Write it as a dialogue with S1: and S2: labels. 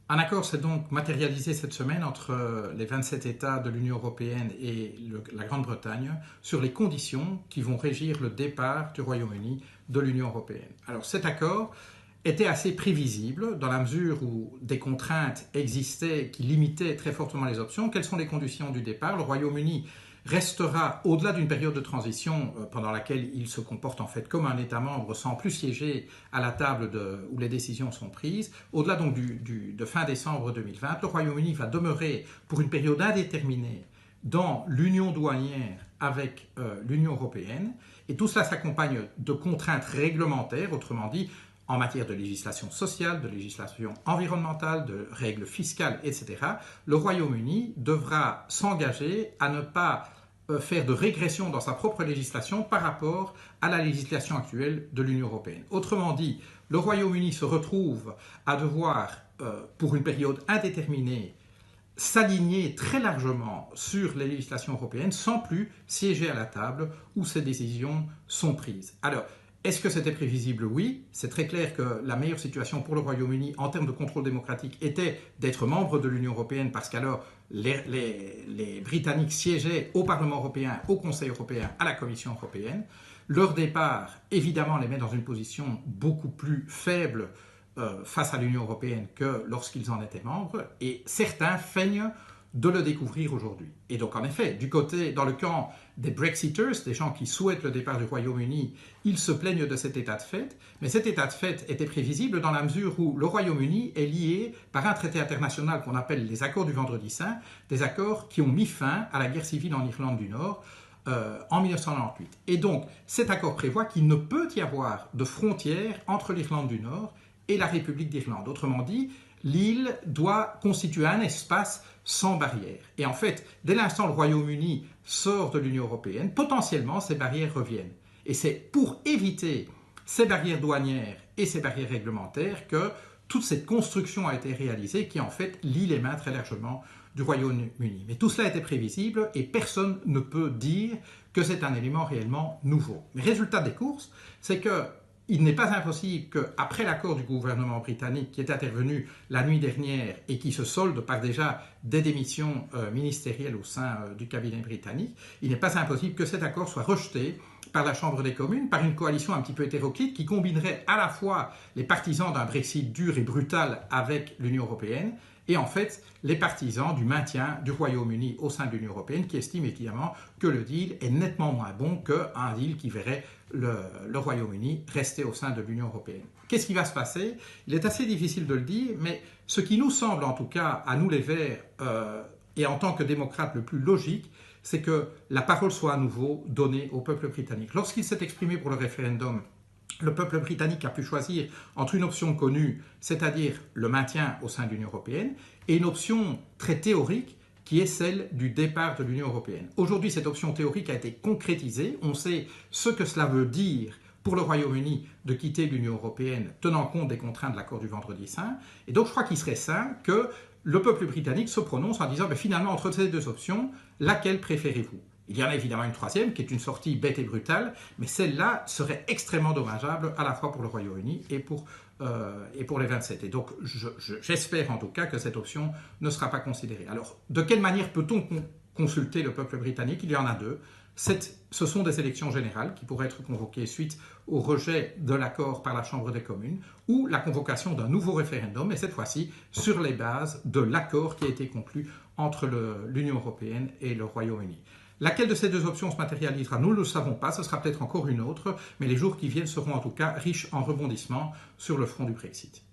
S1: Un accord s'est donc matérialisé cette semaine entre les 27 États de l'Union européenne et la Grande-Bretagne sur les conditions qui vont régir le départ du Royaume-Uni de l'Union européenne. Alors cet accord était assez prévisible dans la mesure où des contraintes existaient qui limitaient très fortement les options. Quelles sont les conditions du départ? Le Royaume-Uni restera, au-delà d'une période de transition pendant laquelle il se comporte en fait comme un État membre sans plus siéger à la table où les décisions sont prises, au-delà donc de fin décembre 2020, le Royaume-Uni va demeurer pour une période indéterminée dans l'union douanière avec l'Union européenne, et tout cela s'accompagne de contraintes réglementaires, autrement dit en matière de législation sociale, de législation environnementale, de règles fiscales, etc. Le Royaume-Uni devra s'engager à ne pas faire de régression dans sa propre législation par rapport à la législation actuelle de l'Union européenne. Autrement dit, le Royaume-Uni se retrouve à devoir, pour une période indéterminée, s'aligner très largement sur les législations européennes sans plus siéger à la table où ces décisions sont prises. Alors, est-ce que c'était prévisible? Oui. C'est très clair que la meilleure situation pour le Royaume-Uni en termes de contrôle démocratique était d'être membre de l'Union européenne parce qu'alors les Britanniques siégeaient au Parlement européen, au Conseil européen, à la Commission européenne. Leur départ, évidemment, les met dans une position beaucoup plus faible face à l'Union européenne que lorsqu'ils en étaient membres, et certains feignent de le découvrir aujourd'hui. Et donc en effet, dans le camp des Brexiters, des gens qui souhaitent le départ du Royaume-Uni, ils se plaignent de cet état de fait, mais cet état de fait était prévisible dans la mesure où le Royaume-Uni est lié par un traité international qu'on appelle les accords du Vendredi Saint, des accords qui ont mis fin à la guerre civile en Irlande du Nord en 1998. Et donc cet accord prévoit qu'il ne peut y avoir de frontière entre l'Irlande du Nord et la République d'Irlande. Autrement dit, l'île doit constituer un espace sans barrières. Et en fait, dès l'instant où le Royaume-Uni sort de l'Union européenne, potentiellement, ces barrières reviennent. Et c'est pour éviter ces barrières douanières et ces barrières réglementaires que toute cette construction a été réalisée qui, en fait, lie les mains très largement du Royaume-Uni. Mais tout cela était prévisible et personne ne peut dire que c'est un élément réellement nouveau. Mais résultat des courses, c'est que il n'est pas impossible qu'après l'accord du gouvernement britannique qui est intervenu la nuit dernière et qui se solde par déjà des démissions ministérielles au sein du cabinet britannique, il n'est pas impossible que cet accord soit rejeté par la Chambre des communes, par une coalition un petit peu hétéroclite qui combinerait à la fois les partisans d'un Brexit dur et brutal avec l'Union européenne et en fait les partisans du maintien du Royaume-Uni au sein de l'Union européenne qui estiment évidemment que le deal est nettement moins bon qu'un deal qui verrait le Royaume-Uni rester au sein de l'Union européenne. Qu'est-ce qui va se passer? Il est assez difficile de le dire, mais ce qui nous semble en tout cas, à nous les Verts, et en tant que démocrates le plus logique, c'est que la parole soit à nouveau donnée au peuple britannique. Lorsqu'il s'est exprimé pour le référendum, le peuple britannique a pu choisir entre une option connue, c'est-à-dire le maintien au sein de l'Union européenne, et une option très théorique, qui est celle du départ de l'Union européenne. Aujourd'hui, cette option théorique a été concrétisée. On sait ce que cela veut dire pour le Royaume-Uni de quitter l'Union européenne, tenant compte des contraintes de l'accord du Vendredi Saint. Et donc, je crois qu'il serait sain que le peuple britannique se prononce en disant finalement, entre ces deux options, laquelle préférez-vous? Il y en a évidemment une troisième, qui est une sortie bête et brutale, mais celle-là serait extrêmement dommageable à la fois pour le Royaume-Uni et pour les 27. Et donc, j'espère en tout cas que cette option ne sera pas considérée. Alors, de quelle manière peut-on consulter le peuple britannique? Il y en a deux. Ce sont des élections générales qui pourraient être convoquées suite au rejet de l'accord par la Chambre des communes ou la convocation d'un nouveau référendum, et cette fois-ci sur les bases de l'accord qui a été conclu entre l'Union européenne et le Royaume-Uni. Laquelle de ces deux options se matérialisera, nous ne le savons pas, ce sera peut-être encore une autre, mais les jours qui viennent seront en tout cas riches en rebondissements sur le front du Brexit.